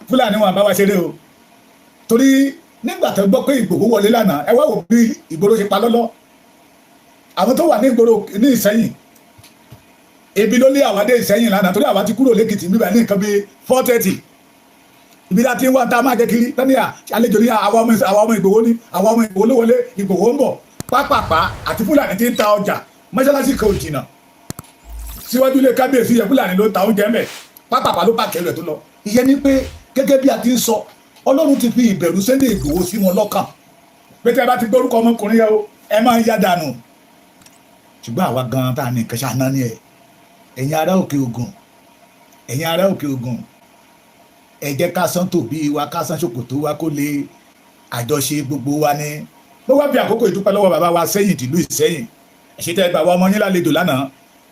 Fúlàní wọn bá wa ṣeré o torí nígbà tó gbọ́ pé Ìgbòho wọlé lánàá ẹ wá wò bí ìgboro ṣe pa lọ́lọ́ àwọn tó wà ní ìgboro ní Ìṣẹ́yìn ebi ló lé àwa dé Ìṣẹ́yìn lánàá torí àwa ti kúrò lẹ́kìtì níbẹ̀ ní nǹkan bíi 4:30 ibi láti ń wá tá a máa jẹ́ kiri tani àlejò ní àwọn ọmọ Ìgbòho ní àwọn ọmọ Ìgbòho ló wọlé Ìgbòho ń bọ̀ pápápá àti Fúlàní ti ń ta ọjà mọ́ṣáláṣí kan ò jìnnà síwájú ilé kábíyèsí yẹn Fúlàní ló ń ta oúnjẹ mẹ́ pápápá ló bá kẹrù ẹ̀ tó lọ ìyẹn ni pé gẹ́gẹ́ bí a ti ń sọ Ọlọ́run ti fi ìbẹ̀rù Sunday Ìgbòho sí wọn lọ́kàn pé tẹ́ ẹ bá ti gbórúkọ ọmọkùnrin yẹn o ẹ máa ń yá dànù ṣùgbọ́n àwa gan-an tá a ní nǹkan ṣáná ní ẹ̀ ẹ̀yin ará Òkè Ògùn ẹ̀yin ará Òkè Ògùn ẹ jẹ́ ká sán tòbí wa ká sán ṣòkòtò wa kó lè àjọṣe gbogbo wa ní ló wá bí àkókò ìdúpẹ́ lọ́wọ́ bàbá wa Sẹ́yìn tìlú Ìṣẹ́yìn ẹ̀ṣẹ̀tẹ̀ bàbá ọmọ yín lálejò lánàá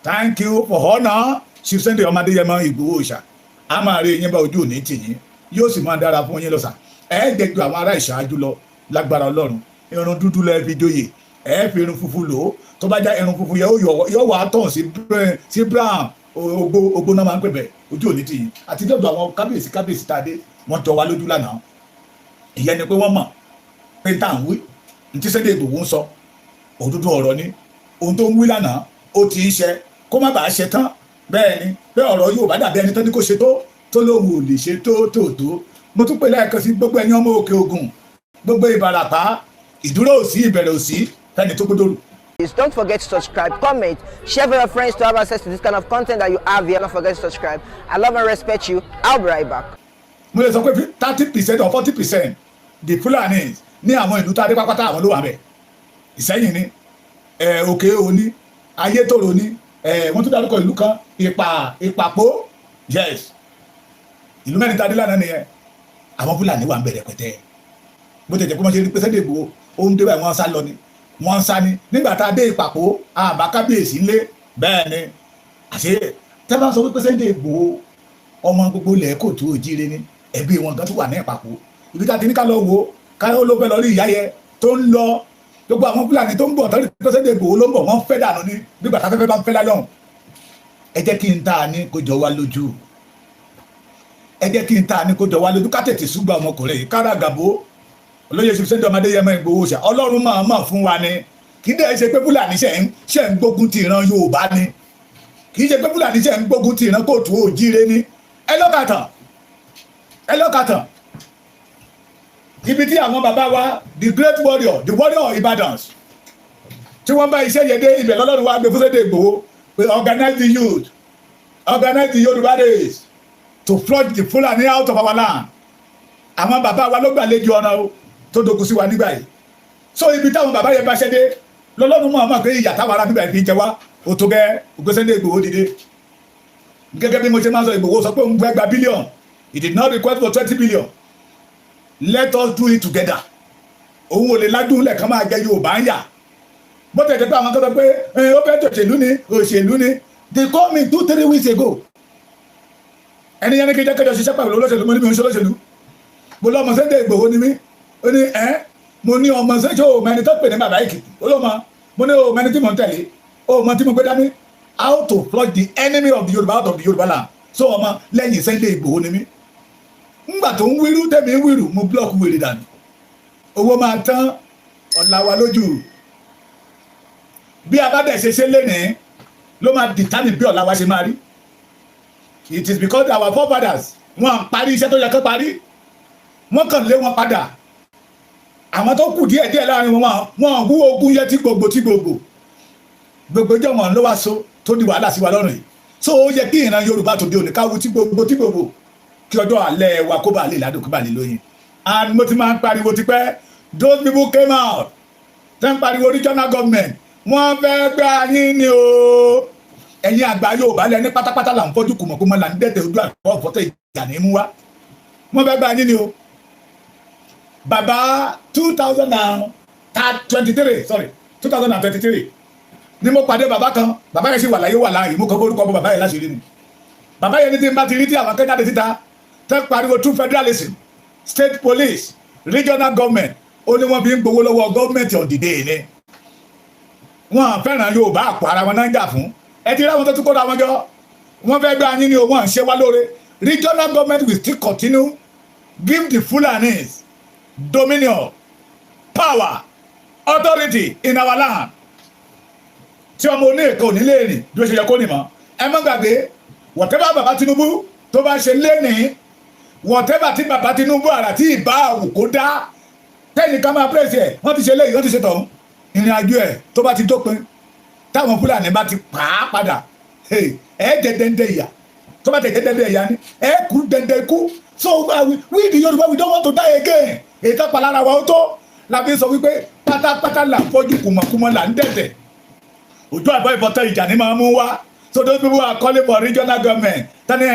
thank you for honour Chief Sunday ọmọ Adéyẹmọ Ìgbòho Òòṣà a máa rí yín bá ojú òní tì yín yóò sì máa dára fún yín lọ́sà ẹ jẹ́ ju àwọn ará ìṣáájú lọ lágbára Ọlọ́run irun dúdú lẹ́ẹ̀ fi joyè ẹ fi irun funfun lò ó tó bá já irun funfun yẹ yóò wá tọ̀hún sí brown ogbó náà máa ń pẹ̀bẹ̀ ojú òní tì yín àti dọ́dọ̀ àwọn kábíyèsí tá a dé wọ́n jọ wá lójú lánàá ìyẹn ni pé wọ́n mọ̀ pé tá à ń wí ní tí Sunday Ìgbòho ń sọ òdodo ọ̀rọ̀ ni ohun tó ń wí lánàá ó ti ń ṣe kó má bàa ṣe tán bẹ́ẹ̀ ni pé ọ̀rọ̀ yóò bá dàbí ẹni tó ní kó ṣe tó lóhùn ò lè ṣe tó mo tún pè lẹ́ẹ̀kan sí gbogbo ẹ̀yin ọmọ Òkè Ògùn gbogbo Ìbàràpá ìdúró òsì ìbẹ̀rẹ̀ òsì fẹ́ni tó gbódòrò. Please don't forget to subscribe, comment, share with your friends to have access to this kind of content that you have here. Don't forget to subscribe. I love and respect you. I'll be right back. Mo lè sọ pé 30% or 40% the Fulani ní àwọn ìlú tá a dé pápátá àwọn ló wà bẹ̀. Ìṣẹ́yìn ni Òkè Òní Ayétòrò ni wọ́n tún dárúkọ ìlú kan Ìpàpó yes ìlú mẹ́rin tá a dé lánàá nìyẹn àwọn Fulani wà ń bẹ̀rẹ̀ pẹ̀tẹ́ bó tẹ̀ jẹ́ pé wọ́n ṣe rí pé Sunday Ìgbòho ó ń dé báyìí wọ́n sá lọ ni wọ́n sá ni nígbà tá a dé Ìpàpó àbá kábíyèsí ńlé bẹ́ẹ̀ ni àṣé tẹ́ bá sọ wípé Sunday Ìgbòho ọmọ gbogbo ilẹ̀ kò tó òjíire ni ẹbí wọn gan tó wà ní Ìpàpó ibi tá a ti ní ká lọ wo káyọ̀ ló fẹ́ lọ rí ìyá yẹ tó ń lọ gbogbo àwọn Fúlàní tó ń bọ̀ tọ́lú pé Sunday Ìgbòho ló ń bọ̀ wọ́n fẹ́ dànù ní nígbà tá a fẹ́ bá ń fẹ́ lálọ́hùn ẹ jẹ́ kí n tá a ní kó jọ wá lójú ẹ jẹ́ kí n tá a ní kó jọ wá lójú ká tètè ṣùgbà ọmọkùnrin yìí kára gàbó olóyè Chief Sunday ọmọ Adéyẹmọ Ìgbòho Òòṣà Ọlọ́run máa mọ̀ fún wa ni kì í dẹ́ ṣe pé Fúlàní ṣe ń gbógun ti ìran Yorùbá ni kì í ṣe pé Fúlàní ṣe ń gbógun ti ìran kóòtù òjíire ni ẹ lọ́kàtàn ibi tí àwọn bàbá wa the great warrior the warrior of Ìbàdàn tí wọ́n bá iṣẹ́ yẹn dé ibẹ̀ lọ́lọ́run wa gbé fún Sunday Ìgbòho pé organize the youth organize the Yorùbá days to flush the Fulani out of our land àwọn bàbá wa ló gbàlejò ọ̀nà o tó dogun sí wa nígbà yìí so ibi táwọn bàbá yẹn bá ṣẹ́ dé lọ́lọ́run mọ̀ pé ìyà táwọn ará bíbá yìí fi jẹ wá o tó gẹ́ ògbé Sunday Ìgbòho dìde gẹ́gẹ́ bí mo ṣe máa sọ Ìgbòho sọ pé òun fẹ́ gba bílíọ̀n he did not request for 20 billion let us do it together òun ò lè ládùn lẹ́ẹ̀kan máa jẹ Yorùbá ń yà bó tẹ̀ jẹ́ pé àwọn kan sọ pé ó fẹ́ tòṣèlú ni òṣèlú ni they called me 2-3 weeks ago ẹni yẹn ní kí jẹ́ kẹjọ ṣiṣẹ́ pẹ̀lú olóṣèlú mo ní mi ò ń ṣe olóṣèlú mo lọ ọmọ Sunday Ìgbòho ni mí ó ní mo ní ọmọ sẹ́jọ́ òmẹni tó pè ní bàbá Èkìtì ó ló mọ mo ní òmẹni tí mo ń tẹ̀lé òmọ tí mo gbé dání how to flush the enemy of the Yorùbá out of the Yorùbá land so ọmọ lẹ́yìn Sunday Ìgbòho ni mí ńgbà tó ń wíru tẹ̀mí ń wíru mo blọọkù wèrè dànù owó máa tán ọ̀la wa lójú bí a bá dẹ̀ ṣe lénìí ló máa determine bí ọ̀la wa ṣe máa rí it is because our forefathers wọn parí iṣẹ́ tó yẹ kó parí wọ́n kàn lé wọn padà àwọn tó kù díẹ̀ láàrin wọn wú ogun yẹ tí gbogbo jẹ́ wọn ló wá so tó di wàhálà sí wa lọ́rùn yìí so ó yẹ kí ìran Yorùbá tó di òní káwú tí gbogbo kí ọjọ́ alẹ́ wa kó bá lè ládùn kó bá lè lóyìn and mo ti máa ń pariwo ti pẹ́ those people came out tẹ́ ń pariwo regional government wọ́n fẹ́ gbá yín ni o ẹ̀yin àgbà Yorùbá lẹ ní pátápátá là ń fọ́jú kùmọ̀kùmọ̀ là ń dẹ̀tẹ̀ ojú àpọ̀ ọ̀fọ́tẹ̀ ìjà ní mú wá wọ́n fẹ́ gbá yín ni o bàbá 2023 ni mo pàdé bàbá kan bàbá yẹn sì wà láàyè mo kọ́ orúkọ bàbá yẹn láṣìírí ni bàbá yẹn ní tí n bá ti rí tí àwọn akẹ́kọ̀ọ́ síta tẹ́ pariwo true federalism state police regional government ó ní wọ́n fi ń gbowó lọ́wọ́ gọ́ọ̀mẹ̀ntì ọ̀dìdè ni wọ́n fẹ́ràn Yorùbá àpò ara wọn náà ń jà fún ẹ ti rí àwọn tó tún kóra wọn jọ wọ́n fẹ́ gbá yín ní owó à ń ṣe wá lóore regional government will still continue give the Fulanis dominion, power, authority in our land. Tí ọmọ oní èkó nílé rìn bí ó ṣe yẹ kó nì mọ́. Ẹ má gbàgbé whatever bàbá Tinubu tó bá ṣe lénìí, whatever tí bàbá Tinubu àrà tí ìbá àwò kó dá tẹ́yìn ká máa pèsè ẹ̀ wọ́n ti ṣe léyìí wọ́n ti ṣe tọ̀hún. Ìrìn àjò ẹ̀ tó bá ti dópin táwọn Fúlàní bá ti pa á padà ẹ jẹ dẹ́ndẹ́ ìyà tó bá tẹ̀ jẹ́ dẹ́ndẹ́ ìyà ni ẹ kú dẹ́ndẹ́ ikú. So we the Yorùbá we don't want to die again. Èyí tó pa lára wa ó tó la fi sọ wípé pátápátá là ń fọ́jú kùmọ̀kùmọ̀ là ń dẹ̀dẹ̀. Ojú àbọ̀ ìbọ̀tán ìjà ni máa mú wá. So those people are calling for regional government. Tani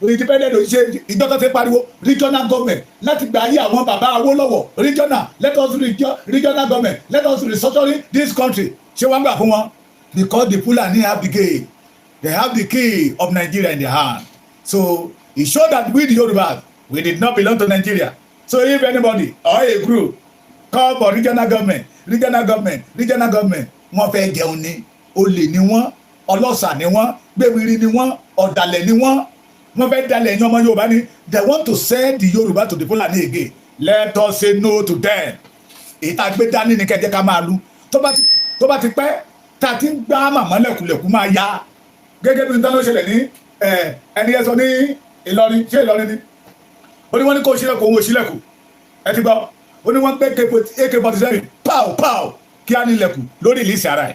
independent ṣe ìjọba ti pariwo regional government láti gba ayé àwọn bàbá Awólọ́wọ̀ regional let us regional government let us restructure this country. Ṣé wọ́n gbà fún wọn? Because the Fulani have the key. They have the key of Nigeria in their hand. So it showed that we the Yorubas, we did not belong to Nigeria. So if anybody or a group call for regional government, wọ́n fẹ́ jẹun ni, olè ni wọ́n, ọlọ́ṣà ni wọ́n, gbéwìrì ni wọ́n, ọ̀dàlẹ̀ ni wọ́n fẹ́ dalẹ̀ ẹ̀yin ọmọ Yorùbá ni. They want to send the Yoruba to the Fulani again. Let us say no to them. Ìta gbé dání ni kẹjẹ ká máa lu. Tó bá ti pẹ́ tá a ti ń gbá màmá lẹ̀kùlẹ̀kù máa ya. Gẹ́gẹ́ bí nítorí ó ṣẹlẹ̀ ní ẹni yẹn sọ ní Ìlọrin ṣé Ìlọrin ni. Ó ní wọ́n ní kó ṣílẹ̀kùn òun ò ṣílẹ̀kùn. Ẹ ti gbọ́. Ó ní wọ́n gbé AK-47 pow kí á ní ilẹ̀kùn lórí ìlísì ara ẹ̀.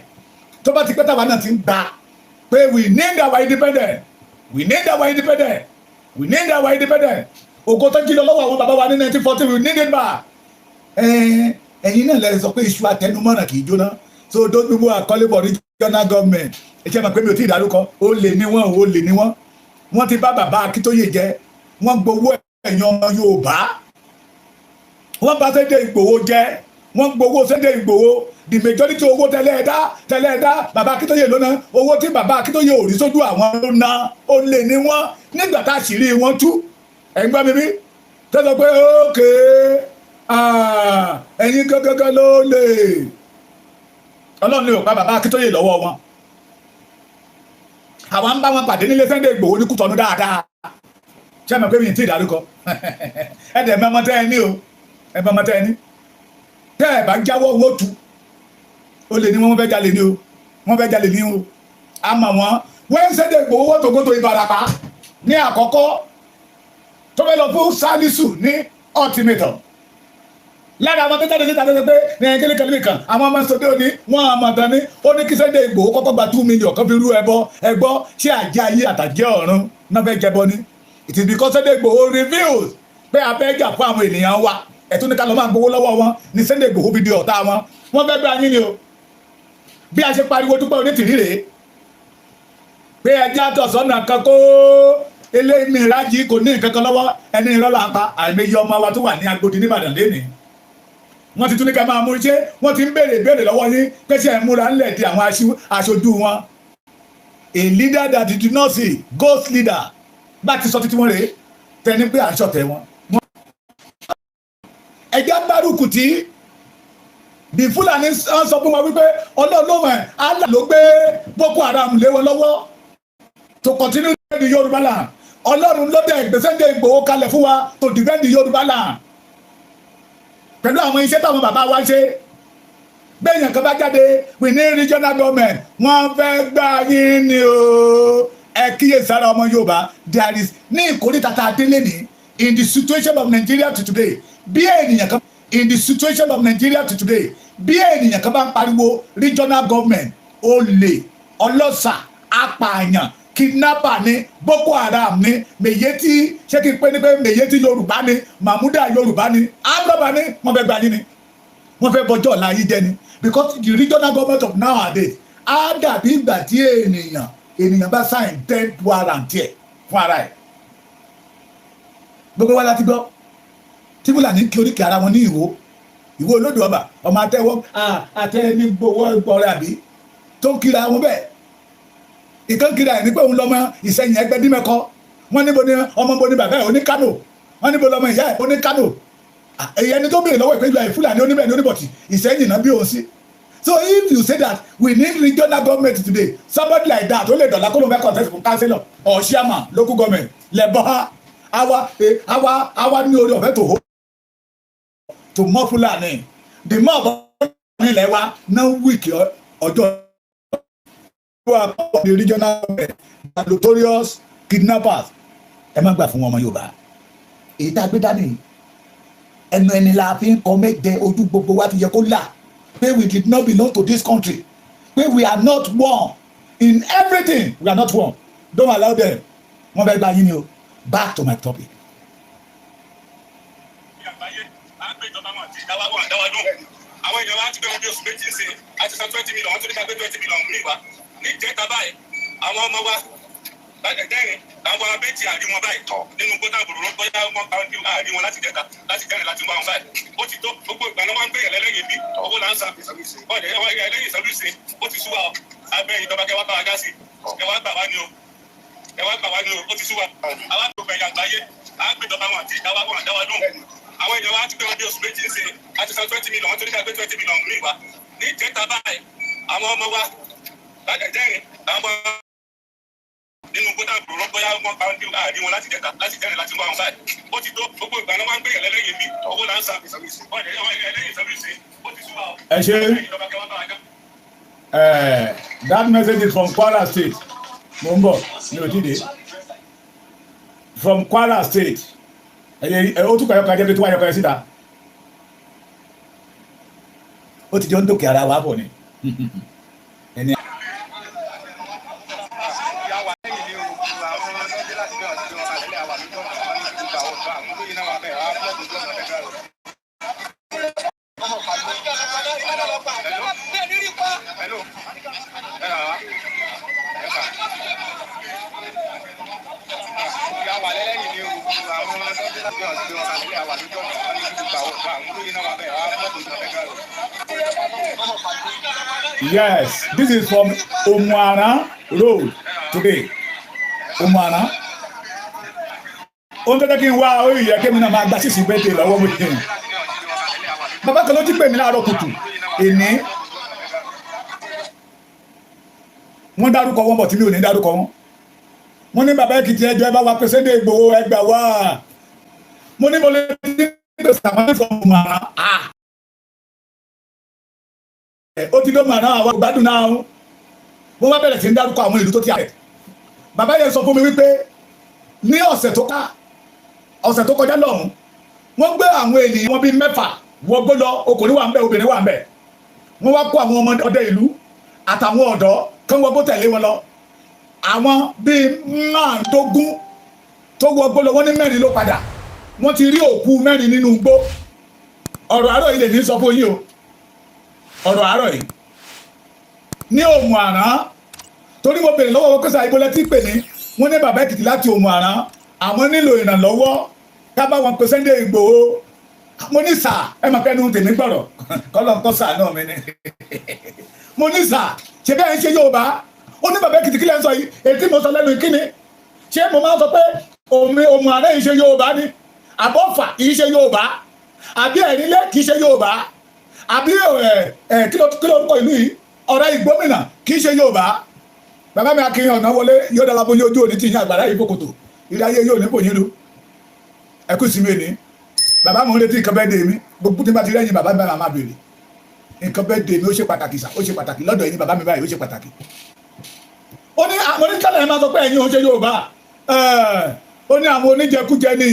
Tó bá ti pẹ́ táwa náà ti ń gbà pé we need our independence. Ògo tó jí lọ lọ́wọ́ àwọn bàbá wa ní 1940 we need it back. Ẹ̀yin náà lẹ́yìn sọ pé iṣu àtẹnumọ́ràn kì í jóná. So those people are calling for regional government. Ẹ ṣe máa pé mi ò tí ì dárúkọ. Ó lè ní wọ́n. Wọ́n ti bá bàbá Akíntóyè jẹ́. Wọ́n gbowó ẹ̀yàn ọmọ Yorùbá. Wọ́n bá Sunday Igboho jẹ́. Wọ́n gbowó Sunday Igboho. The majority owó tẹ́lẹ̀ ẹ̀dá bàbá Akíntóyè ló ná. Owó tí bàbá Akíntóyè ò rí sójú àwọn ló ná. Ó lè ní wọ́n nígbà tá a sì rí wọn tú. Ẹ̀ ń gbọ́ mi bí? Tẹ́sán pé ókè ẹ̀yin gángan ló lè. Ọlọ́run lè pa bàbá Akíntóyè lọ́wọ́ wọn. Àwọn ń bá wọn pàdé nílé Sunday Igboho ní Kútọ́nù dáadáa. Ṣé ẹ mọ̀ pé mi ì tí ì dárúkọ? Ẹ dẹ̀ mọ́mọ́ tẹ́ ẹ ní o. Ẹ mọ́mọ́ tẹ́ ẹ ní. Tẹ́ ẹ bá jáwọ́ owó tu. Ó lè ní wọ́n fẹ́ jalè ní o. Wọ́n fẹ́ jalè ní o. A mọ̀ wọ́n. Wọ́n Sunday Igboho wọ́n tògótò Ìbàràpá ní àkọ́kọ́. Tó fẹ́ lọ fún Salisu ní ultimatum. Lára àwọn tẹ́tẹ́ tẹ́tẹ́ tẹ́tẹ́ pé ní ẹgbẹ́ kan àwọn ọmọ sọdẹ́ òní wọ́n àmọ̀tán ní ó ní kí Sunday Igboho kọ́kọ́ gba 2 million kan fi rú ẹgbọ́ ṣé àjẹ́ ayé àtàjẹ́ ọ̀run náà fẹ́ jẹbọ ní. It is because Sunday Igboho reveals pé abẹ́jà fún àwọn ènìyàn wa ẹ̀tún ní ká lọ máa gbowó lọ́wọ́ wọn ní Sunday Igboho fi di ọ̀tá wọn. Wọ́n fẹ́ bá yín ni o. Bí a ṣe pariwo Dúpẹ́ Onítìrí rèé pé ẹjẹ́ àtọ̀sọ́nà kan kó eléyìí ìrájì kò ní nǹkan kan lọ́wọ́ ẹni ìrọ́lá pa àìmọye ọmọ wa tó wà ní Agodi nìbàdàn lénìí. Wọ́n ti tún ní ká máa mú ṣé wọ́n ti ń béèrè lọ́wọ́ yín pé ṣe ẹ̀ múra ńlẹ̀ di àwọn aṣojú wọn. A leader that did not see ghost leader bá ti sọ títí wọn rèé tẹni pé à ń ṣọ̀tẹ̀ wọn. Ẹjẹ́ gbárùkù tí the Fulani sọ fún wa wípé ọlọ́ọ̀lọ́mọ Allah ló gbé Boko Haram lé wọn lọ́wọ́ to continue the Yorùbá land. Ọlọ́run ló dẹ̀ gbé Sunday Igboho kalẹ̀ fún wa to defend the Yorùbá land. Pẹ̀lú àwọn iṣẹ́ táwọn bàbá wa ṣe gbẹ̀yìn kan bá jáde we need regional government wọ́n fẹ́ gbà yín ni o. Ẹ kíyèsára ọmọ Yorùbá there is ní ìkórìtà tá a délé ní in the situation of Nigeria to today bí ènìyàn kan in the situation of Nigeria to today bí ènìyàn kan bá ń pariwo regional government olè ọlọ́ṣà apààyàn kidnapper ni Boko Haram ni Mèyétí ṣé kí n pé ní pé Mèyétí Yorùbá ni Mahmuda Yorùbá ni àgbàbà ni wọ́n fẹ́ gba yín ni wọ́n fẹ́ bọjọ́ ọ̀la yìí jẹ́ ni because the regional government of nowadays á dàbí ìgbà tí ènìyàn bá sign death warrant ẹ̀ fún ara ẹ̀. Gbogbo wa láti gbọ́ tí Fúlàní kí oríkì ara wọn ní ìwó olódò ọba ọmọ àtẹwọ́ àtẹni gbowó ìgbọ̀rẹ́ àbí tó ń kíra wọn bẹ́ẹ̀. Ìkan kíra ẹ̀ ní pé òun lọ́mọ Ìṣẹ̀yìn ẹgbẹ́ dímẹ́kọ wọ́n níbo ni ọmọ bo ni bàbá ẹ̀ oní Kánò wọ́n níbo lọ́mọ ìyá ẹ̀ oní Kánò. Ẹni tó béèrè lọ́wọ́ ìpínlẹ̀ Fúlàní oníbẹ̀ ní oníbọ̀tì Ìṣẹ̀yìn náà bí òun sí. So if you say that we need regional government today somebody like that ó lè dọ̀là kó ló fẹ́ contest for councillor or chairman local government lẹ́bọ̀ àwa ní orí ọ̀fẹ́ tó mọ́ Fúlàní the more ọ̀bọ̀ nílẹ̀ wa náà wíìkì ọjọ́ wa the regional notorious kidnappers ẹ má gbà fún ọmọ Yorùbá èyí tá a gbé dání ẹnu ẹni la fi ń kọ méje ojú gbogbo wa fi yẹ kó là pé we did not belong to this country pé we are not one in everything we are not one don't allow them wọn fẹ́ gba yín ni o back to my topic. àwọn èèyàn wa ti gbé wọn bí oṣù méjì sí àti san 20 million wọn tún ní ká gbé 20 million mí wa ní ìjẹta báyìí àwọn ọmọ wa dẹ́rìn àwọn abẹ́tì àrí wọn báyìí tọ̀ nínú gbọ́dọ̀ àbòrò bóyá wọn kàwọn kí àrí wọn láti jẹta láti jẹrin láti wá wọn báyìí ó ti tó gbogbo ìgbà náà wọn ń gbéyàn lẹ́lẹ́yìn bí owó là ń san ọ̀dẹ̀ ẹlẹ́yìn sọ́lùsì ó ti súwa abẹ́ ìjọba kẹwàá bá wa dá sí ẹwà gbà wá ni o ó ti súwa àwa tó gbẹ̀yà àgbáyé àgbẹ̀jọba wọn àti ìdáwà wọn àdáwà lóhùn àwọn èèyàn wa ti gbé wọn bí oṣù méjì sí àti san 20 million wọn tún ní ká gbé 20 million mí wa ní ìjẹta báyìí àwọn ọmọ wa dẹ́rìn àwọn nínú gbọ́dọ̀ àbúrò bóyá wọn kàwọn kí àrí wọn láti jẹta láti jẹrin láti wá wọn báyìí ó ti tó gbogbo ìgbà náà wọn ń gbéyàn lẹ́lẹ́yìn bí owó là ń san ọ̀dẹ̀ ẹlẹ́yìn sọ́lùsì ó ti súwa ẹ ṣe that message is from Kwara State mo ń bọ̀ ní òtíde from Kwara State ó tún kọ̀ ẹ̀kọ́ ajẹ́ pé tó wáyé ọkọ̀ ẹ̀ síta ó ti jọ ń dókè ara wa bọ̀ ni ẹni. Yes, this is from Omuara Road today. Omuara. Ó ń tẹ́tẹ́ kí n wá orí ìyẹ́ kí mi náà máa gba sísì bẹ́tẹ̀ lọ́wọ́ mo jẹun. Bàbá kan ló jí pè mí láàárọ̀ kùtù. Èní. Wọ́n dárúkọ wọn bọ̀ tí mi ò ní dárúkọ wọn. Mo ní bàbá Èkìtì ẹjọ́ ẹ bá wa pé Sunday Igboho ẹgbà wá. Mo ní mo lè ní ìgbà sàmánì fún Omuara. Ó ti ló mà náà àwọn ìgbádùn náà wọ́n wá bẹ̀rẹ̀ sí ń dárúkọ àwọn ìlú tó ti àrẹ̀. Bàbá yẹn sọ fún mi wípé ní ọ̀sẹ̀ tó kọjá lọ́hùn wọ́n gbé àwọn ènìyàn wọn bíi mẹ́fà wọgbó lọ ọkùnrin wà ń bẹ obìnrin wà ń bẹ wọ́n wá kó àwọn ọmọ ọdẹ ìlú àtàwọn ọ̀dọ́ kán wọgbó tẹ̀lé wọn lọ àwọn bíi márùndógún tó wọgbó lọ wọ́n ní mẹ́rin ló padà wọ́n ti rí òkú mẹ́rin nínú igbó ọ̀rọ̀ àárọ̀ yìí lè ní sọ fún yín o ọ̀rọ̀ àárọ̀ yìí ní Omuara torí mo bèrè lọ́wọ́ kọ́sà ìbọlẹ̀ tí pè ní wọ́n ní bàbá Èkìtì láti Omuara àwọn nílò ìrànlọ́wọ́ ká bá wọn pe Sunday Igboho mo ní sà ẹ máa fẹ́nu tèmi gbọ́rọ̀ kọ́lọ̀ kọ́sà náà mi ní mo ní sà ṣe bẹ́ẹ̀ ń ṣe Yorùbá ó ní bàbá Èkìtì kílẹ̀ ń sọ yìí èyí tí mo sọ lẹ́nu ìkíni ṣé mo máa sọ pé Omuara yìí ṣe Yorùbá ni àbọ̀fà kì í ṣe Yorùbá àbí ẹ̀rílẹ̀ kì í ṣe Yorùbá àbí kí ló kọ ìlú yìí ọ̀rẹ́ ìgbómìnà kì í ṣe Yorùbá bàbá mi Akin ọ̀nà wọlé yóò dára bóyá ojú òní ti yan àgbàrá yìí kòkòtò ìdáyé yóò ní bòyìn lu ẹkú sí mi ní bàbá mi ń retí nǹkan bẹ́ẹ̀ dé mi gbogbo tí n bá ti rẹ́yìn bàbá mi báyìí máa béèrè nǹkan bẹ́ẹ̀ dé mi ó ṣe pàtàkì sà ó ṣe pàtàkì lọ́dọ̀ yìí ni bàbá mi báyìí ó ṣe pàtàkì. ó ní àwọn oníkàlẹ̀ máa sọ pé ẹ̀yin ò ṣe Yorùbá ó ní àwọn oníjẹkújẹ ni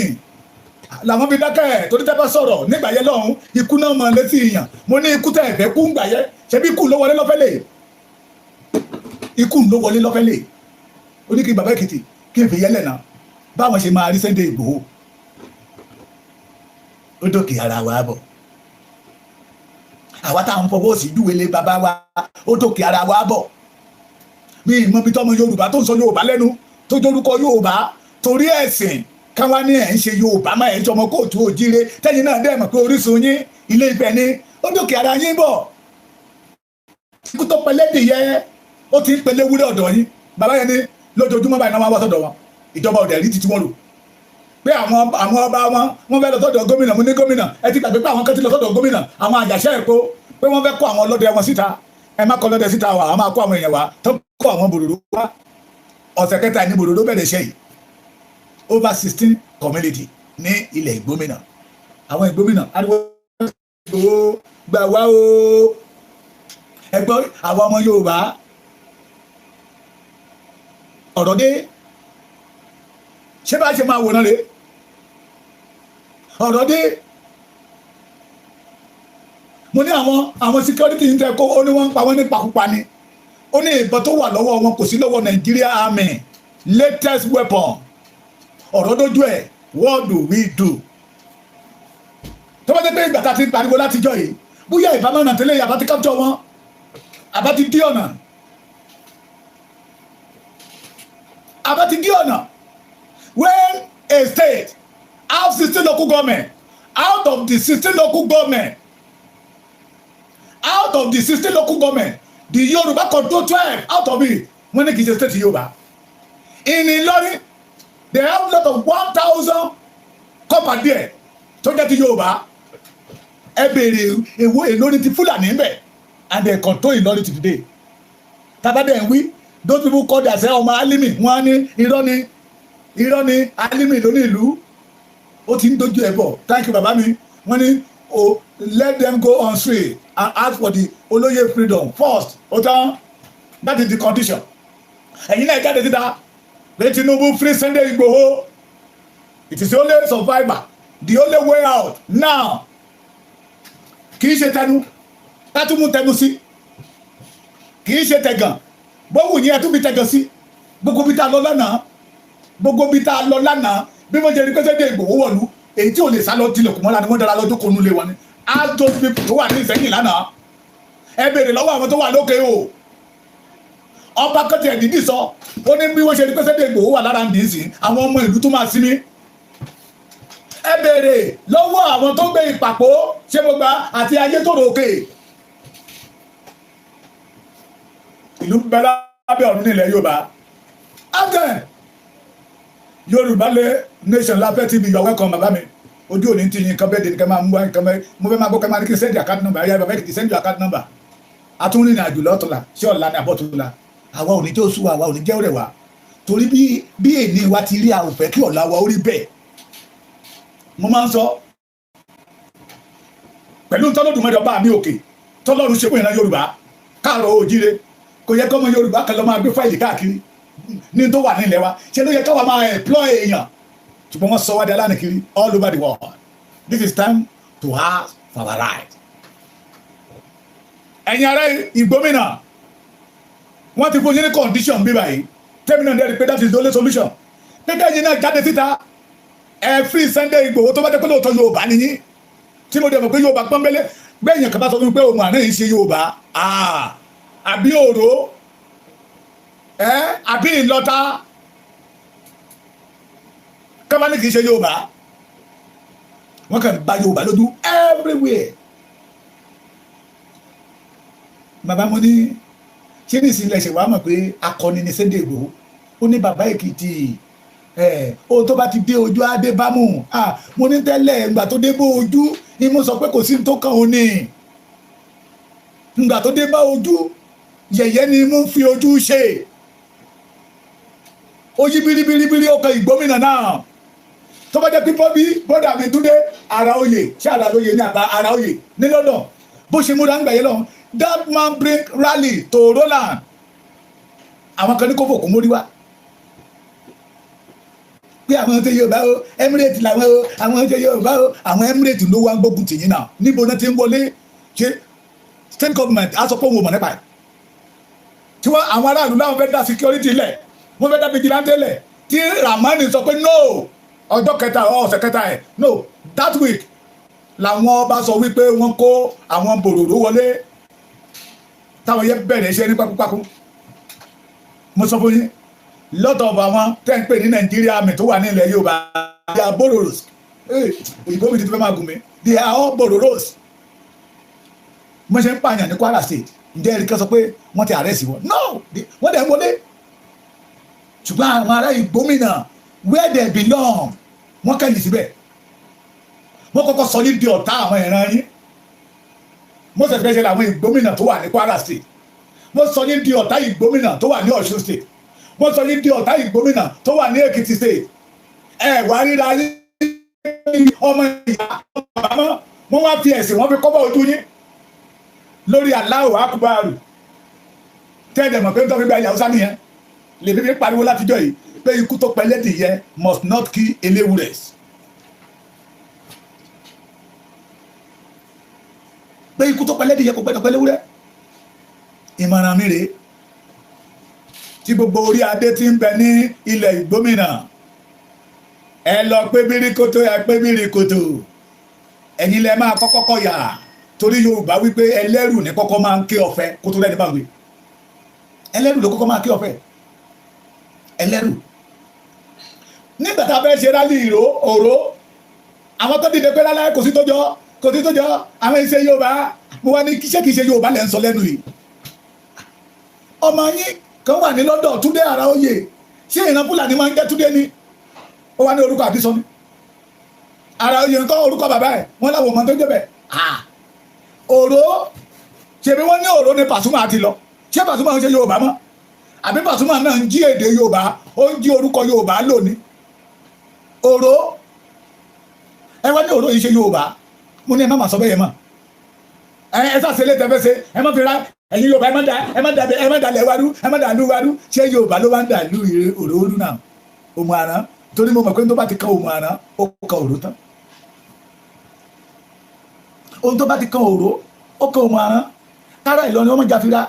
làwọn fi dákẹ́ torí tẹ́ bá sọ̀rọ̀ nígbà yẹn lọ́hùn ikú náà mọ̀ létí ìyàn mo ní ikú tẹ̀ ẹ̀fẹ́ kú ń gbà yẹ ṣebí ikú ló wọlé lọ́fẹ́ lè ikú ló wọlé lọ́fẹ́ lè ó ní kí bàbá Èkìtì kí n fi yẹlẹ̀ náà báwọn ṣe máa rí Sunday Igboho ó dókè ara wa bọ̀ àwa táwọn fọwọ́ sí júwèlé bàbá wa ó dókè ara wa bọ̀ mi ìmọ̀ bí tọ́mọ Yorùbá tó ń sọ Yorùbá lẹ́nu tó jórúkọ Yorùbá torí ẹ̀sìn káwá ní ẹ̀ ń ṣe Yorùbá máa ẹ̀ ń jọmọ kóòtù òjíire tẹ́yìn náà dẹ́ mọ̀ pé orísun yín Ilé Ifẹ̀ ni ó dókè ara yín bọ̀ ikú tó pẹlẹ́ dìyẹ ó ti ń pẹlẹ́ wúlẹ̀ ọ̀dọ̀ yín bàbá yẹn ní lójoojúmọ́ báyìí náà wọ́n wá sọ́dọ̀ wọn ìjọba ọ̀dẹ̀ rí títí wọn lò pé àwọn ọba wọn fẹ́ lọ sọ́dọ̀ gómìnà mo ní gómìnà ẹ ti gbàgbé pé àwọn kan ti lọ sọ́dọ̀ gómìnà àwọn àjàṣẹ́ ẹ̀kọ́ pé wọ́n fẹ́ kó àwọn ọlọ́dẹ wọn síta ẹ má kọ́ ọlọ́dẹ síta wa àwọn máa kó àwọn èèyàn wa tó kó àwọn bòròró wá ọ̀sẹ̀ kẹta ní bòròró bẹ̀rẹ̀ iṣẹ́ yìí over 16 community ní ilẹ̀ Ìgbómìnà àwọn Ìgbómìnà ariwo gbà wá o ẹgbọ́n àwọn ọmọ Yorùbá ọ̀rọ̀ dé ṣé bá ṣe máa wòran rè ọ̀rọ̀ dé mo ní àwọn security ń tẹ kó ó ní wọ́n ń pa wọ́n ní pakúpa ni ó ní ìbọn tó wà lọ́wọ́ wọn kò sí lọ́wọ́ Nigeria Army latest weapon ọ̀rọ̀ dójú ẹ̀ what do we do tó bá jẹ́ pé ìgbà tá a ti pariwo látijọ́ yìí bóyá ìbámu náà tẹ́lẹ̀ àbá ti capture wọn àbá ti dí ọ̀nà when a state have 16 local government out of the 16 local government the Yoruba control 12 out of it when they get state Yoruba in Ilorin they have lot of 1,000 copper there to get to Yoruba ebere ewo Ilorin ti Fulani nbe and they control Ilorin today tabade en wi those people call themselves ọmọ Alimi wọ́n ní irọ́ ni Alimi ló ní ìlú ó ti ń dojú ẹ̀ bọ̀ thank you baba mi wọ́n ní oh let them go on street and ask for the olóyè freedom first otan that is the condition ẹ̀yin náà jáde síta pé Tinubu free Sunday Igboho it is the only survivor the only way out now kì í ṣe tẹnu tátúmù tẹnu sí kì í ṣe tẹ̀gàn bọ́wù yẹn tún fi tẹ̀gàn sí gbogbo bí tá a lọ lánàá bí wọ́n jẹ́ rí pẹ́sẹ́ dé Ìgbòho wọ̀lú èyí tí ò lè sá lọ tilẹ̀kùn mọ́ra ni wọ́n dára lọ́jọ́ kó nulẹ̀ wọn ni as those people tó wà ní Ìsẹ́yìn lánàá ẹ béèrè lọ́wọ́ àwọn tó wà lókè o ọba kọ́tì ẹ̀dídì sọ ó ní bí wọ́n ṣe rí pẹ́sẹ́ dé Ìgbòho wà lára ń dín sí àwọn ọmọ ìlú tó máa sinmi ẹ béèrè lọ́wọ́ àwọn tó gbé Ìpàpọ̀ ṣé mo gba àti Ayétòrò òkè ìlú bẹ́lá lábẹ́ ọ̀run nílẹ̀ Yorùbá after Yorùbá lé nation láfẹ́ TV you are welcome bàbá mi ojú òní ti yin kan bẹ́ẹ̀ dé kan máa mú kan bẹ́ẹ̀ mo fẹ́ máa gbọ́ kan máa ní kí n send your account number ayé bàbá kì í send your account number atúnrìn àjò lọ́tọ̀la ṣé ọ̀la ní abọ́tọ̀la àwa ò ní jẹ́ oṣù àwa ò ní jẹ́ ọ̀rẹ́ wa torí bí èní wa ti rí a ò fẹ́ kí ọ̀la wa ó rí bẹ́ẹ̀ mo máa ń sọ pẹ̀lú tọ́lọ́dúnmọ́dé ọba mi òkè tọ́lọ́run ṣe fún ìran Yorùbá káàrọ̀ òjíire kò yẹ kọ́mọ Yorùbá kan lọ máa gbé fáìlì káàkiri ní tó wà nílẹ̀ wa ṣe ló yẹ káwa máa employ èèyàn ṣùgbọ́n wọ́n sọ wá di alánìkiri all over the world this is time to ask for our right. ẹ̀yin ará Ìgbómìnà wọ́n ti fún yín ní condition bí báyìí tẹ́mi náà dẹ́rì pé that is the only solution pípẹ́ yín náà jáde síta ẹ free Sunday Igboho tó bá jẹ́ pé lóòótọ́ Yorùbá nìyí tí mo dẹ̀ mọ̀ pé Yorùbá pọ́nbélé gbẹ̀yìn kan bá sọ fún mi pé òun àná yìí ṣe Yorùbá àbí òró àbí ìlọta kọ́má ní kì í ṣe Yorùbá wọ́n kàn bá Yorùbá lójú everywhere bàbá mo ní ṣé ní ìsìnlẹ̀ ṣe wàá mọ̀ pé akọni ní Sunday Igboho ó ní bàbá Èkìtì ohun tó bá ti dé ojú adé bámú mo ní tẹ́lẹ̀ ìgbà tó dé bó ojú ni mo sọ pé kò sí ní tó kàn ó ní ìgbà tó dé bá ojú yẹ̀yẹ́ ni mo fi ojú ṣe ó yí biribiribiri ọkọ̀ Ìgbómìnà náà tó bá jẹ́ pé bọ́dà mi Túndé Àràoyè ṣé Àràoyè ní àbá Àràoyè ní London bó ṣe múra ń gbà yẹn lọ that man bring rally to Roland àwọn kan ní kó fòkó mórí wá pé àwọn tó Yorùbá o Emirates làwọn o àwọn tó Yorùbá o àwọn Emirates ló wá ń gbógun tì yín náà níbo náà ti ń wọlé ṣe state government á sọ pé òun ò mọ̀ nípa ẹ̀ tí wọ́n àwọn aráàlú láwọn fẹ́ dá security lẹ̀ wọ́n fẹ́ dá vigilante lẹ̀ tí Ramani sọ pé no ọjọ́ kẹta ọ̀sẹ̀ kẹta ẹ̀ no that week làwọn ọba sọ wípé wọ́n kó àwọn bòròró wọlé táwọn yẹn bẹ̀rẹ̀ iṣẹ́ ní pákúpákú mo sọ fún yín lọ́tọ̀ ọba wọn tẹ́ ń pè ní Nàìjíríà mi tó wà ní ilẹ̀ Yorùbá they are bororos òyìnbó mi ti fẹ́ máa gùn mí they are all bororos mo ṣe ń pààyàn ní Kwara State ǹjẹ́ ẹ̀rí kan sọ pé wọ́n ti àrẹ́sì wọn no wọ́n dẹ̀ ń wọlé ṣùgbọ́n àwọn ará Ìgbómìnà where they belong wọ́n kẹ́yìn síbẹ̀ wọ́n kọ́kọ́ sọ ní di ọ̀tá àwọn ìran yín mo sọ fẹ́ ṣe àwọn Ìgbómìnà tó wà ní Kwara State mo sọ ní di ọ̀tá Ìgbómìnà tó wà ní Ọ̀ṣun State mo sọ ní di ọ̀tá Ìgbómìnà tó wà ní Èkìtì State wá ríra ọmọ ìyá ọmọ wọn wá fi ẹ̀sìn wọn fi kọ́bọ̀ ojú yín lórí Allahu Akbar tẹ́ẹ̀dẹ̀ mọ̀ pé ń tọ́ fi gba ìyàwó sá nìyẹn lèmi fi pariwo látijọ́ yìí pé ikú tó pẹ́lẹ́dì yẹn must not kill eléwúrẹ́. pé ikú tó pẹ́lẹ́dì yẹn kò gbẹ́dọ̀ pẹ́lẹ́wúrẹ́. ìmọ̀ràn mi rèé tí gbogbo orí adé ti ń bẹ ní ilẹ̀ Ìgbómìnà ẹ lọ pé bíríkótó ẹ pé bíríkótó ẹ̀yin lẹ máa kọ́kọ́ kọ́ yà torí Yorùbá wípé ẹlẹ́rù ní kọ́kọ́ máa ń ké ọ̀fẹ́ kó tó rẹ́ni báwí ẹlẹ́rù ló kọ́kọ́ máa ké ọ̀fẹ́ ẹlẹ́rù nígbà tá a fẹ́ ṣe rálì òró àwọn tó dìde pé lálẹ́ kò sí tó jọ àwọn iṣẹ́ Yorùbá mo wá ní kíṣẹ́ kìí ṣe Yorùbá lẹ́ ń sọ lẹ́nu yìí ọmọ yín kan wà ní London Túndé Àràóyè ṣé ìran Fúlàní máa ń jẹ́ Túndé ni ó wá ní orúkọ àbísọ ni Àràóyè nǹkan orúkọ bàbá ẹ̀ wọ́n láwọn ọmọ tó jẹ́ bẹ̀ òró ṣèbí wọ́n ní òró ni Pasuma ti lọ ṣé Pasuma ń ṣe Yorùbá mọ́ àbí Pasuma náà ń jí èdè Yorùbá ó ń jí orúkọ Yorùbá lónìí òró ẹ wá ní òró yìí ṣe Yorùbá mo ní ẹ má mà sọ bẹ́ẹ̀ yẹn mọ́ ẹ sá ṣe lé tẹ́fẹ́ ṣe ẹ má fi ra ẹ̀yin Yorùbá ẹ má dalẹ̀ wárú ẹ má dàlú wárú ṣé Yorùbá ló wá ń dàlú òró orú náà òmù àrán torí mo mọ̀ pé tó bá ti kan òmù àrán ó kan òró tán ohun tó bá ti kan òró ó kan òmù àrán kára Ìlọrin ọmọ ìjàfira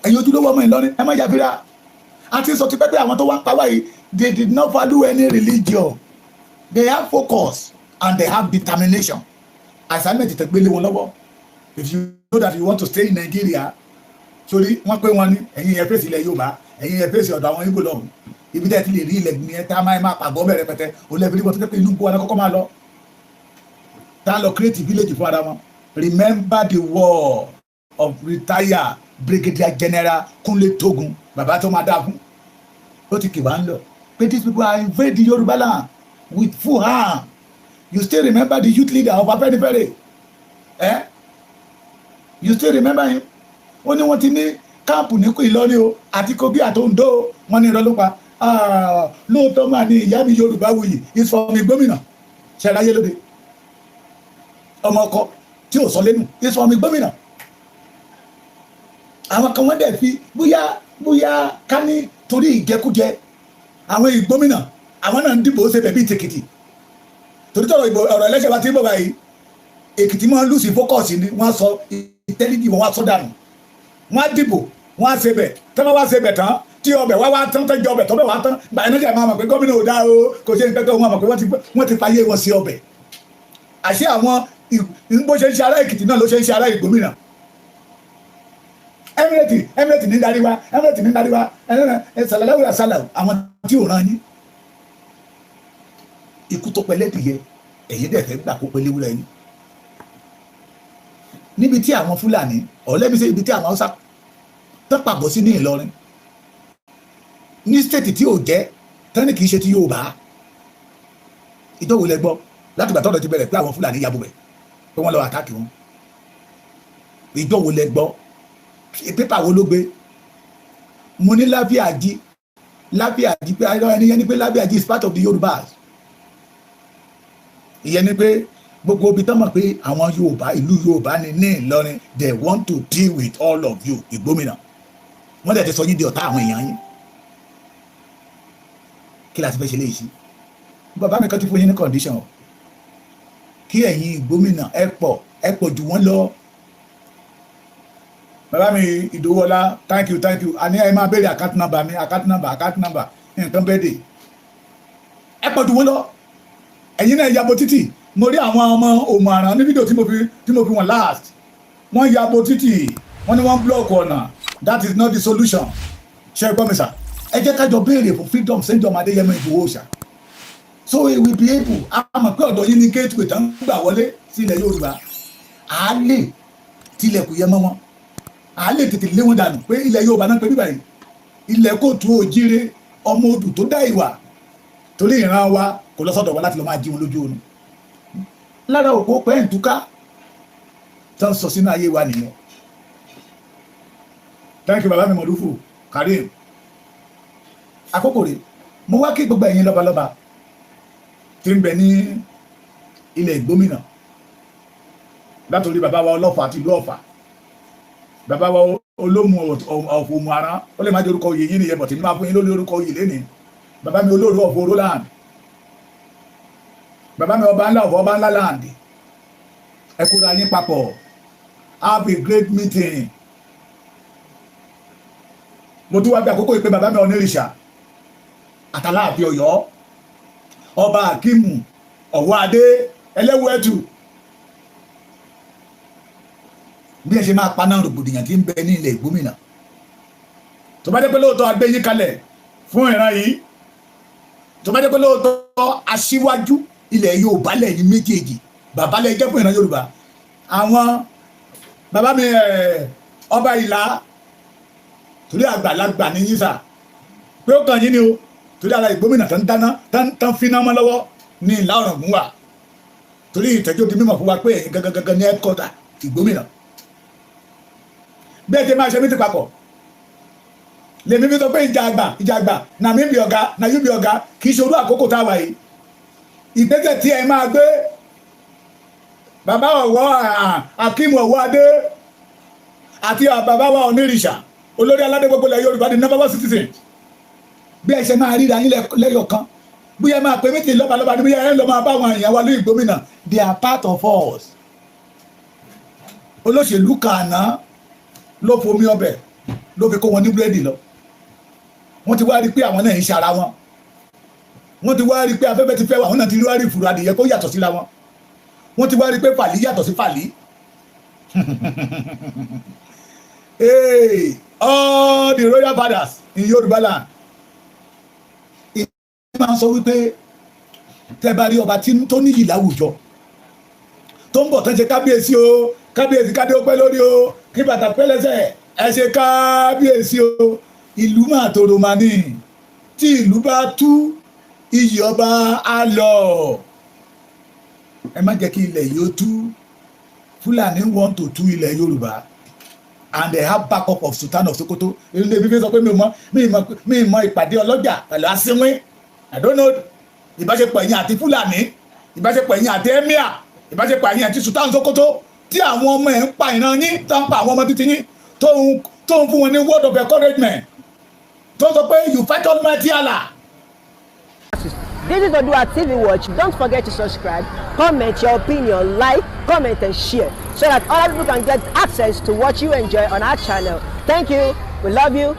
ẹ̀yin ojúlówó ọmọ Ìlọrin ẹ má ìjàfira àti sọ ti pẹ́pẹ́ àwọn tó wá ń pa wáyé they did not value any religion they have focus and they have determination assignment tẹ gbélé wọn lọ́wọ́ if you know that you want to stay in Nigeria sórí wọ́n pé wọ́n ní ẹ̀yin yẹn fèsì ilẹ̀ Yorùbá ẹ̀yin yẹn fèsì ọ̀dọ̀ àwọn Ìgbò lọ́hùn ibi tẹ́ ti lè rí ilẹ̀ gbìyànjú tá a máa pàgọ́ bẹ̀rẹ̀ pẹ̀tẹ́ olẹ́bìrì wọn tó tẹ́ pé inú gbọ́ wọn kọ́kọ́ máa lọ tá a lọ create village fún ara wọn remember the war of retired Brigadier General Kunle Togun bàbá tó máa dáa fún ó ti kì wá ń lọ pé these people are invade the Yorùbá land with full hand you still remember the youth leader of Afenifere you still remember him ó ní wọ́n ti ní káàpù ní Ìlọrin o àti Kogi àti Ondo wọ́n ní ìrọlọ́pàá lóòótọ́ máa ní ìyá mi Yorùbá wuyì ìsọmi gómìnà ṣẹláyé lóde ọmọ ọkọ tí ò sọ lẹ́nu ìsọmi gómìnà àwọn kan wọ́n dẹ̀ fi bóyá ká ní torí ìjẹkújẹ àwọn ìgbómìnà àwọn náà ń dìbò ṣe bẹ̀bí ìtẹ̀kìtì torí tọrọ ọ̀rọ̀ ẹlẹ́sẹ̀ bá ti ń bọ̀ báyìí Èkìtì máa ń lùsì fókọ̀sì ni wọ́n sọ ìtẹ́lídì wọn wá sọ dànù wọ́n á dìbò wọ́n á ṣe bẹ̀ tí wọ́n wá ṣe bẹ̀ tán tí ọbẹ̀ wá tán tẹ́jọ ọbẹ̀ tọ́bẹ̀ wá tán gbàyẹn náà jẹ́ máa mọ̀ pé gómìnà ò dáa o kò ṣe nǹkan tó wọn mọ̀ pé wọ́n ti fayé wọn sí ọbẹ̀ àṣé àwọn bó ṣe ń ṣe ará Èkìtì náà ló ṣe ń ṣe ará Ìgbómìnà Emirate ní darí wa sàlàláwìrà sàlà àwọn tí ò ràn yín ikú tó pẹlẹ́dìyẹ ẹ̀yìn dẹ̀ fẹ́ gbà kó pẹlẹ́wúrẹ́ yín níbi tí àwọn Fúlàní ọ̀lẹ́bíṣẹ́ ibi tí àwọn Haúsá tó pàgọ́ sí ní Ìlọrin ní stéètì tí ò jẹ́ tẹ́ni kìí ṣe ti Yorùbá ìjọ́wò lẹ gbọ́ láti gbà tọ́lọ̀ ti bẹ̀rẹ̀ pé àwọn Fúlàní yabo bẹ̀ pé wọ́n lọ àtàkì wọn ìjọ́wò lẹ gbọ́ pépà wo ló gbé mo ní Láfíàjì pé ẹni yẹn ni pé Láfíàjì is part of the Yorùbás ìyẹn ni pé gbogbo ibi tán mọ̀ pé àwọn Yorùbá ìlú Yorùbá ni ní Ìlọrin they want to deal with all of you Ìgbómìnà wọ́n dẹ̀ ti sọ yín di ọ̀tá àwọn èèyàn yín kí láti fẹ́ ṣe léyìí sí bàbá mi kan ti fún yín ní condition kí ẹ̀yin Ìgbómìnà ẹ pọ̀ jù wọ́n lọ bàbá mi Ìdòwọ́lá thank you àní ẹ máa béèrè account number nǹkan bẹ́ẹ̀ dé ẹ pọ̀ jù wọ́n lọ ẹ̀yin náà yabo títì mo rí àwọn ọmọ òmù àràn ní fídíò tí mo fi wọn last wọ́n yabo títì wọ́n ní wọ́n block ọ̀nà that is not the solution ṣe gbọ́ mi sà ẹ jẹ́ kájọ béèrè fún freedom Sẹ́ńjọ́ Adéyẹmọ Ìgbòho Òòṣà so we will be able a mọ̀ pé ọ̀dọ̀ yín ní gateway tán gbà wọlé sí ilẹ̀ Yorùbá à á lè tilẹ̀kùn yẹ mọ́ wọn à á lè tètè lé wọn dànù pé ilẹ̀ Yorùbá náà pé bíbá yìí ilẹ̀ kóòtù òjíire ọmọ odù tó dá ìwà torí ìran wa kò lọ sọ́dọ̀ wa láti lọ máa jí wọn lójú oorun lára òpó pẹ́ǹtúká tó ń sọ sínú ayé wa nìyẹn thank you bàbá mi Mọ̀dúfù Karim àkókò rẹ̀ mo wá kí gbogbo ẹ̀yin lọ́balọ́ba tí ń bẹ ní ilẹ̀ Ìgbómìnà látòrí bàbá wa Ọlọ́fà àti ìlú Ọ̀fà, bàbá wa Olómù ọ̀fọ̀mù ara, ó lè má jẹ́ orúkọ oyè yìí nìyẹn bọ̀ tí ní máa fún yín lórí orúkọ oyè lénìí. Bàbá mi Olóòrò ọ̀fọ̀ Roland, bàbá mi ọba ńlá ọ̀fọ̀ ọba ńlá land, ẹ kóra yín papọ̀, have a great meeting. Mo tún wá bí àkókò ìpè bàbá mi Onírìṣà Àtàláàfin Ọ̀yọ́, ọba Akíìmù Ọ̀wọ́ Adé Ẹlẹ́wù Ẹ̀tù, bí ẹ ṣe máa paná rògbòdìyàn tí ń bẹ ní ilẹ̀ Ìgbómìnà. Tó bá jẹ́ pé lóòótọ́ agbé yín kalẹ̀ fún ìran yìí, tó bá jẹ́ pé lóòótọ́ aṣíwájú ilẹ̀ Yorùbá lẹ́yìn méjèèjì, bàbá lẹ jẹ́ fún ìran Yorùbá. Àwọn bàbá mi ọba Ìlá, torí àgbàlagbà ní yín sà, pé ó kàn yín ni o, torí ara Ìgbómìnà tán dáná tán finá mọ́ lọ́wọ́ ní Ìlá Ọ̀ràngún wà, torí ìtẹ́jú di mímọ̀ fún wa pé ẹ̀yin gangan ní ẹ́kọ́tà Ìgbómìnà. Bẹ́ẹ̀ ṣe máa ṣe mí ti papọ̀ lèmi fi sọ pé ìjà àgbà nà mí bí ọ̀gá nà yí bí ọ̀gá kì í ṣe orú àkókò tá a wà yìí. Ìgbésẹ̀ tí ẹ máa gbé bàbá Ọ̀wọ́ Akíìmù Ọ̀wọ́ Adé àti bàbá wa Onírìṣà olórí aládé gbogbo ilẹ̀ Yorùbá di number 1 citizen, bí ẹ ṣe máa ríra yín lẹ́yọ̀ kan, bí ẹ máa pè méjì lọ́balọ́ba ní bí ẹ lọ́ máa bá àwọn èèyàn wa ní Ìgbómìnà, they are part of us. Olóṣèlú kàná ló fomi ọbẹ̀ ló fi kó wọn ní búrẹ́dì lọ. Wọ́n ti wá rí pé àwọn náà ń ṣe ara wọn, wọ́n ti wá rí pé afẹ́fẹ́ ti fẹ́ wà, wọ́n náà ti rí wá rí ìfúra adìyẹ kó yàtọ̀ síra wọn, wọ́n ti wá rí pé fàlí yàtọ̀ sí fàlí. Hey, all the royal fathers in Yorùbá land, ìyẹn máa ń sọ wípé tẹ́ bá rí ọba tó níyì láwùjọ tó ń bọ̀ tán ṣe kábíyèsí o, kábíyèsí kádé ó pẹ́ lórí o, kí bàtà pẹ́ lẹ́sẹ̀, ẹ ṣe kábíyèsí o. Ìlú máa tòrò máa ní, tí ìlú bá tú iyì ọba á lọ. Ẹ má jẹ́ kí ilẹ̀ yìí ó tú. Fúlàní want to tú ilẹ̀ Yorùbá and they have backup of Sultan of Sokoto. Ilé bíbí sọ pé mi mọ ìpàdé ọlọ́jà pẹ̀lú asínwín. I don't know ìbáṣepọ̀ ẹ̀yin àti Fúlàní, ìbáṣepọ̀ ẹ̀yin àti Emir, ìbáṣepọ̀ ẹ̀yin àti Sultan Sokoto, tí àwọn ọmọ ẹ̀ ń pa ìran yín, tó ń pa àwọn ọmọ títí yín, tó ń fún wọn ní word of encouragement, tó sọ pé you fight Almighty Allah. This is Oodua TV Watch. Don't forget to subscribe, comment your opinion, like, comment and share so that other people can get access to what you enjoy on our channel. Thank you. We love you.